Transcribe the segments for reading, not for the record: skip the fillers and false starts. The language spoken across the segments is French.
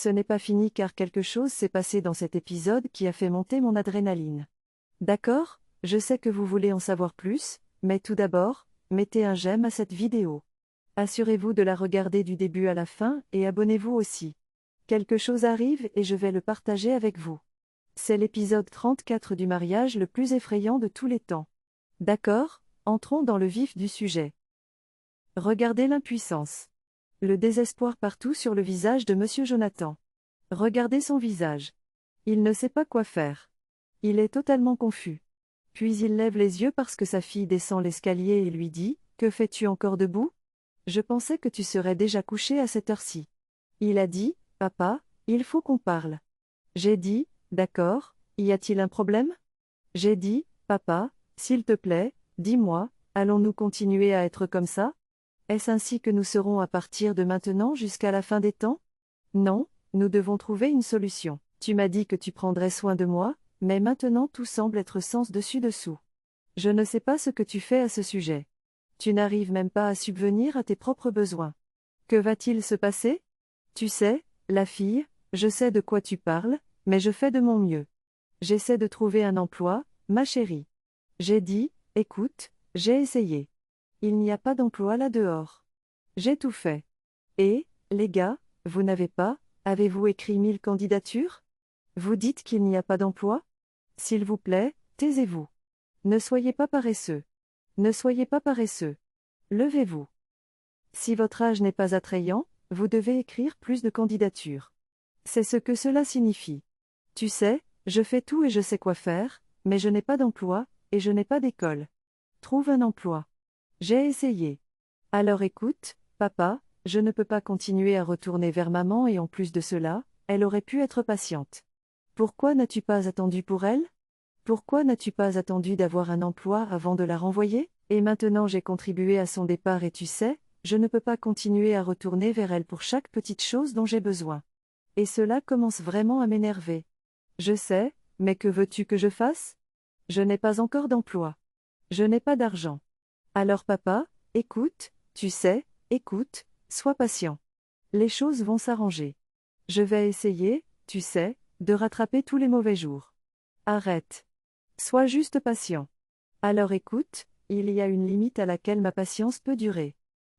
Ce n'est pas fini car quelque chose s'est passé dans cet épisode qui a fait monter mon adrénaline. D'accord, je sais que vous voulez en savoir plus, mais tout d'abord, mettez un j'aime à cette vidéo. Assurez-vous de la regarder du début à la fin et abonnez-vous aussi. Quelque chose arrive et je vais le partager avec vous. C'est l'épisode 34 du mariage le plus effrayant de tous les temps. D'accord, entrons dans le vif du sujet. Regardez l'impuissance. Le désespoir partout sur le visage de Monsieur Jonathan. Regardez son visage. Il ne sait pas quoi faire. Il est totalement confus. Puis il lève les yeux parce que sa fille descend l'escalier et lui dit « Que fais-tu encore debout ? Je pensais que tu serais déjà couché à cette heure-ci. » Il a dit « Papa, il faut qu'on parle. » J'ai dit « D'accord, y a-t-il un problème ? » J'ai dit « Papa, s'il te plaît, dis-moi, allons-nous continuer à être comme ça ? Est-ce ainsi que nous serons à partir de maintenant jusqu'à la fin des temps ? Non, nous devons trouver une solution. Tu m'as dit que tu prendrais soin de moi, mais maintenant tout semble être sens dessus-dessous. Je ne sais pas ce que tu fais à ce sujet. Tu n'arrives même pas à subvenir à tes propres besoins. Que va-t-il se passer ? Tu sais, la fille, je sais de quoi tu parles, mais je fais de mon mieux. J'essaie de trouver un emploi, ma chérie. J'ai dit, écoute, j'ai essayé. Il n'y a pas d'emploi là dehors. J'ai tout fait. Et, les gars, vous n'avez pas, avez-vous écrit 1000 candidatures ? Vous dites qu'il n'y a pas d'emploi ? S'il vous plaît, taisez-vous. Ne soyez pas paresseux. Ne soyez pas paresseux. Levez-vous. Si votre âge n'est pas attrayant, vous devez écrire plus de candidatures. C'est ce que cela signifie. Tu sais, je fais tout et je sais quoi faire, mais je n'ai pas d'emploi, et je n'ai pas d'école. Trouve un emploi. J'ai essayé. Alors écoute, papa, je ne peux pas continuer à retourner vers maman et en plus de cela, elle aurait pu être patiente. Pourquoi n'as-tu pas attendu pour elle ? Pourquoi n'as-tu pas attendu d'avoir un emploi avant de la renvoyer ? Et maintenant j'ai contribué à son départ et tu sais, je ne peux pas continuer à retourner vers elle pour chaque petite chose dont j'ai besoin. Et cela commence vraiment à m'énerver. Je sais, mais que veux-tu que je fasse ? Je n'ai pas encore d'emploi. Je n'ai pas d'argent. Alors papa, écoute, tu sais, écoute, sois patient. Les choses vont s'arranger. Je vais essayer, tu sais, de rattraper tous les mauvais jours. Arrête. Sois juste patient. Alors écoute, il y a une limite à laquelle ma patience peut durer.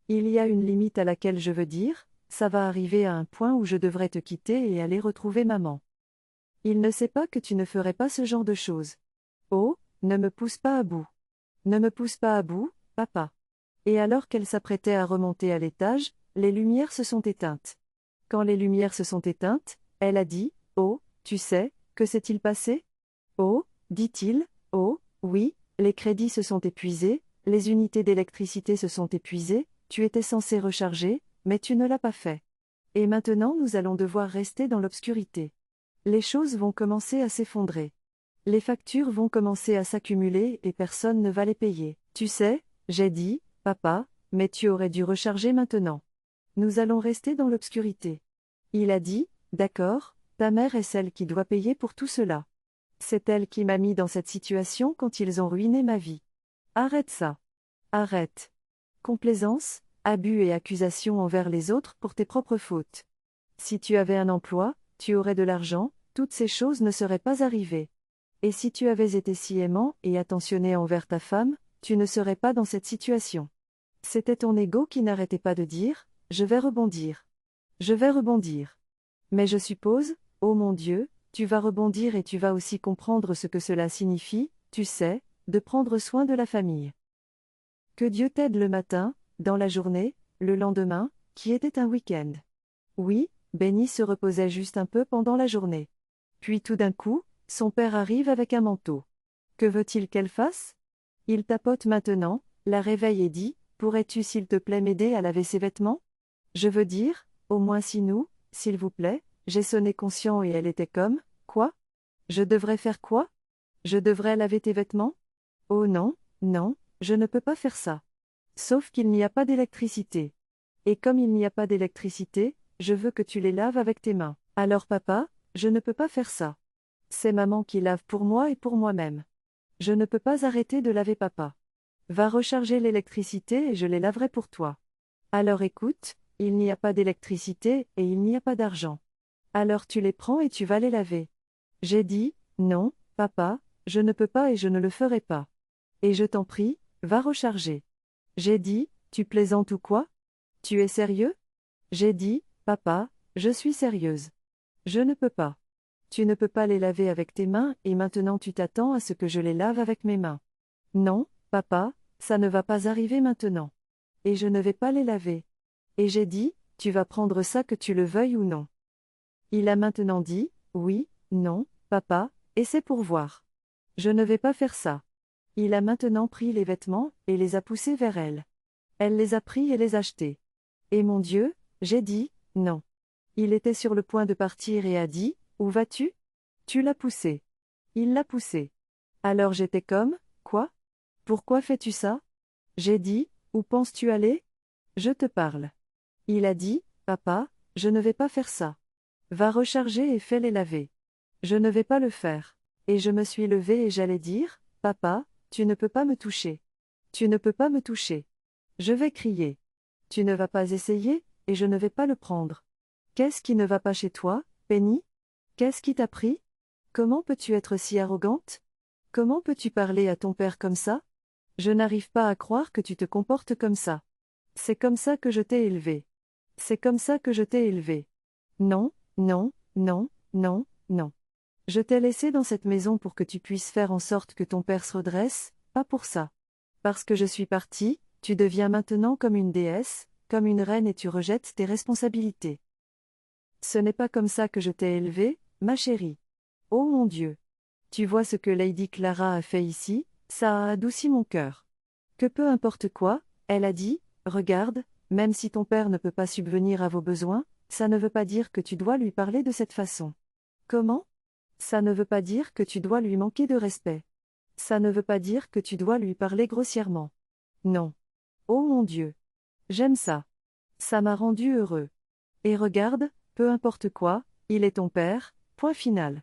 Il y a une limite à laquelle je veux dire, ça va arriver à un point où je devrais te quitter et aller retrouver maman. Il ne sait pas que tu ne ferais pas ce genre de choses. Oh, ne me pousse pas à bout. Ne me pousse pas à bout, papa. Et alors qu'elle s'apprêtait à remonter à l'étage, les lumières se sont éteintes. Quand les lumières se sont éteintes, elle a dit, « Oh, tu sais, que s'est-il passé ? » Oh, dit-il, « Oh, oui, les crédits se sont épuisés, les unités d'électricité se sont épuisées, tu étais censé recharger, mais tu ne l'as pas fait. Et maintenant nous allons devoir rester dans l'obscurité. Les choses vont commencer à s'effondrer. Les factures vont commencer à s'accumuler et personne ne va les payer. Tu sais, j'ai dit, papa, mais tu aurais dû recharger maintenant. Nous allons rester dans l'obscurité. Il a dit, d'accord, ta mère est celle qui doit payer pour tout cela. C'est elle qui m'a mis dans cette situation quand ils ont ruiné ma vie. Arrête ça. Arrête. Complaisance, abus et accusations envers les autres pour tes propres fautes. Si tu avais un emploi, tu aurais de l'argent, toutes ces choses ne seraient pas arrivées. Et si tu avais été si aimant et attentionné envers ta femme, tu ne serais pas dans cette situation. C'était ton ego qui n'arrêtait pas de dire, « Je vais rebondir. Je vais rebondir. » Mais je suppose, oh mon Dieu, tu vas rebondir et tu vas aussi comprendre ce que cela signifie, tu sais, de prendre soin de la famille. Que Dieu t'aide le matin, dans la journée, le lendemain, qui était un week-end. Oui, Benny se reposait juste un peu pendant la journée. Puis tout d'un coup, son père arrive avec un manteau. Que veut-il qu'elle fasse ? Il tapote maintenant, la réveille et dit, « Pourrais-tu s'il te plaît m'aider à laver ses vêtements ? Je veux dire, au moins si nous, s'il vous plaît, » j'ai sonné conscient et elle était comme, « Quoi ? Je devrais faire quoi ? Je devrais laver tes vêtements ? Oh non, non, je ne peux pas faire ça. Sauf qu'il n'y a pas d'électricité. Et comme il n'y a pas d'électricité, je veux que tu les laves avec tes mains. Alors papa, je ne peux pas faire ça. C'est maman qui lave pour moi et pour moi-même. Je ne peux pas arrêter de laver papa. Va recharger l'électricité et je les laverai pour toi. Alors écoute, il n'y a pas d'électricité et il n'y a pas d'argent. Alors tu les prends et tu vas les laver. J'ai dit, non, papa, je ne peux pas et je ne le ferai pas. Et je t'en prie, va recharger. J'ai dit, tu plaisantes ou quoi? Tu es sérieux? J'ai dit, papa, je suis sérieuse. Je ne peux pas. Tu ne peux pas les laver avec tes mains et maintenant tu t'attends à ce que je les lave avec mes mains. Non, papa, ça ne va pas arriver maintenant. Et je ne vais pas les laver. Et j'ai dit, tu vas prendre ça que tu le veuilles ou non. Il a maintenant dit, oui, non, papa, et c'est pour voir. Je ne vais pas faire ça. Il a maintenant pris les vêtements et les a poussés vers elle. Elle les a pris et les a jetés. Et mon Dieu, j'ai dit, non. Il était sur le point de partir et a dit, où vas-tu? Tu l'as poussé. Il l'a poussé. Alors j'étais comme, quoi? Pourquoi fais-tu ça? J'ai dit, où penses-tu aller? Je te parle. Il a dit, papa, je ne vais pas faire ça. Va recharger et fais-les laver. Je ne vais pas le faire. Et je me suis levée et j'allais dire, papa, tu ne peux pas me toucher. Tu ne peux pas me toucher. Je vais crier. Tu ne vas pas essayer, et je ne vais pas le prendre. Qu'est-ce qui ne va pas chez toi, Penny? Qu'est-ce qui t'a pris? Comment peux-tu être si arrogante? Comment peux-tu parler à ton père comme ça? Je n'arrive pas à croire que tu te comportes comme ça. C'est comme ça que je t'ai élevé. C'est comme ça que je t'ai élevé. Non, non, non, non, non. Je t'ai laissé dans cette maison pour que tu puisses faire en sorte que ton père se redresse, pas pour ça. Parce que je suis partie, tu deviens maintenant comme une déesse, comme une reine et tu rejettes tes responsabilités. Ce n'est pas comme ça que je t'ai élevée, ma chérie. Oh mon Dieu! Tu vois ce que Lady Clara a fait ici, ça a adouci mon cœur. Que peu importe quoi, elle a dit, regarde, même si ton père ne peut pas subvenir à vos besoins, ça ne veut pas dire que tu dois lui parler de cette façon. Comment? Ça ne veut pas dire que tu dois lui manquer de respect. Ça ne veut pas dire que tu dois lui parler grossièrement. Non. Oh mon Dieu! J'aime ça. Ça m'a rendu heureux. Et regarde, peu importe quoi, il est ton père, point final.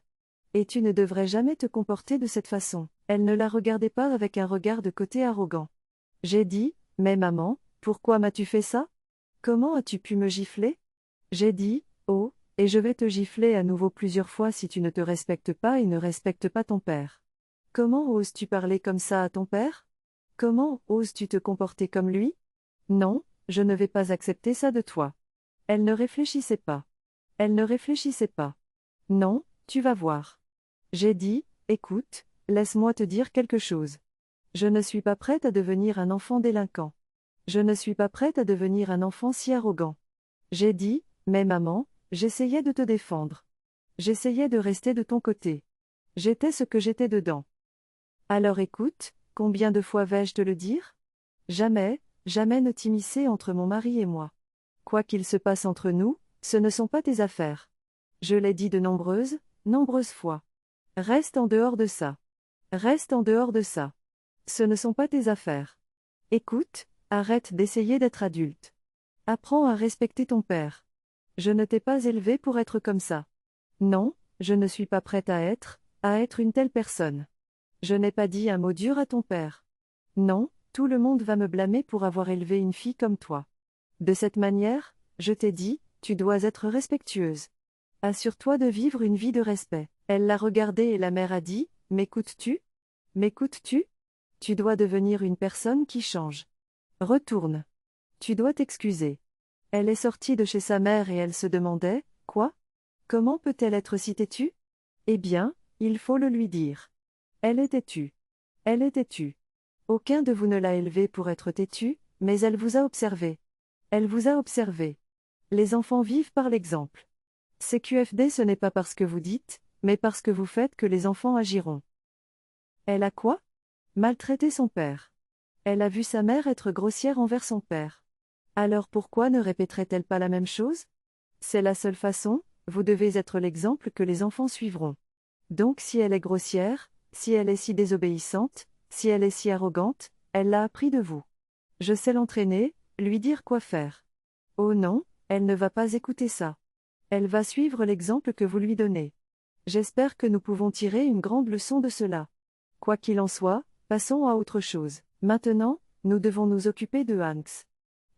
Et tu ne devrais jamais te comporter de cette façon. Elle ne la regardait pas avec un regard de côté arrogant. J'ai dit, mais maman, pourquoi m'as-tu fait ça? Comment as-tu pu me gifler? J'ai dit, oh, et je vais te gifler à nouveau plusieurs fois si tu ne te respectes pas et ne respectes pas ton père. Comment oses-tu parler comme ça à ton père? Comment oses-tu te comporter comme lui? Non, je ne vais pas accepter ça de toi. Elle ne réfléchissait pas. Elle ne réfléchissait pas. Non, tu vas voir. J'ai dit, écoute, laisse-moi te dire quelque chose. Je ne suis pas prête à devenir un enfant délinquant. Je ne suis pas prête à devenir un enfant si arrogant. J'ai dit, mais maman, j'essayais de te défendre. J'essayais de rester de ton côté. J'étais ce que j'étais dedans. Alors écoute, combien de fois vais-je te le dire? Jamais, jamais ne t'immiscer entre mon mari et moi. Quoi qu'il se passe entre nous, ce ne sont pas tes affaires. Je l'ai dit de nombreuses, nombreuses fois. Reste en dehors de ça. Reste en dehors de ça. Ce ne sont pas tes affaires. Écoute, arrête d'essayer d'être adulte. Apprends à respecter ton père. Je ne t'ai pas élevé pour être comme ça. Non, je ne suis pas prête à être une telle personne. Je n'ai pas dit un mot dur à ton père. Non, tout le monde va me blâmer pour avoir élevé une fille comme toi. De cette manière, je t'ai dit, tu dois être respectueuse. Assure-toi de vivre une vie de respect. Elle l'a regardé et la mère a dit, m'écoutes-tu? M'écoutes-tu? Tu dois devenir une personne qui change. Retourne. Tu dois t'excuser. Elle est sortie de chez sa mère et elle se demandait, quoi? Comment peut-elle être si têtue? Eh bien, il faut le lui dire. Elle est têtue. Elle est têtue. Aucun de vous ne l'a élevée pour être têtue, mais elle vous a observé. Elle vous a observé. Les enfants vivent par l'exemple. CQFD, ce n'est pas parce que vous dites, mais parce que vous faites que les enfants agiront. Elle a quoi? Maltraité son père. Elle a vu sa mère être grossière envers son père. Alors pourquoi ne répéterait-elle pas la même chose? C'est la seule façon, vous devez être l'exemple que les enfants suivront. Donc si elle est grossière, si elle est si désobéissante, si elle est si arrogante, elle l'a appris de vous. Je sais l'entraîner, lui dire quoi faire. Oh non, elle ne va pas écouter ça. Elle va suivre l'exemple que vous lui donnez. J'espère que nous pouvons tirer une grande leçon de cela. Quoi qu'il en soit, passons à autre chose. Maintenant, nous devons nous occuper de Hanks.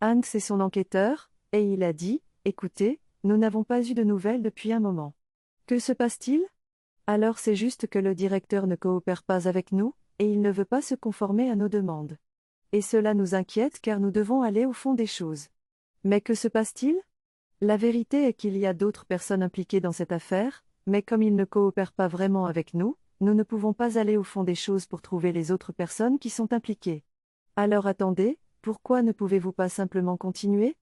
Hanks est son enquêteur, et il a dit, écoutez, nous n'avons pas eu de nouvelles depuis un moment. Que se passe-t-il? Alors c'est juste que le directeur ne coopère pas avec nous, et il ne veut pas se conformer à nos demandes. Et cela nous inquiète car nous devons aller au fond des choses. Mais que se passe-t-il? La vérité est qu'il y a d'autres personnes impliquées dans cette affaire, mais comme ils ne coopèrent pas vraiment avec nous, nous ne pouvons pas aller au fond des choses pour trouver les autres personnes qui sont impliquées. Alors attendez, pourquoi ne pouvez-vous pas simplement continuer?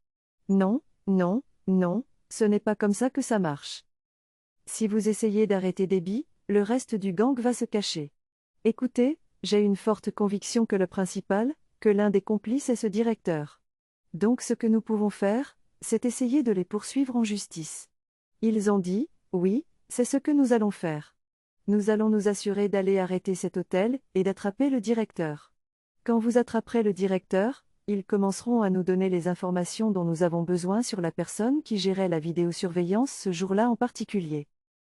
Non, non, non, ce n'est pas comme ça que ça marche. Si vous essayez d'arrêter Debbie, le reste du gang va se cacher. Écoutez, j'ai une forte conviction que le principal, que l'un des complices est ce directeur. Donc ce que nous pouvons faire, c'est essayer de les poursuivre en justice. Ils ont dit, oui, c'est ce que nous allons faire. Nous allons nous assurer d'aller arrêter cet hôtel et d'attraper le directeur. Quand vous attraperez le directeur, ils commenceront à nous donner les informations dont nous avons besoin sur la personne qui gérait la vidéosurveillance ce jour-là en particulier.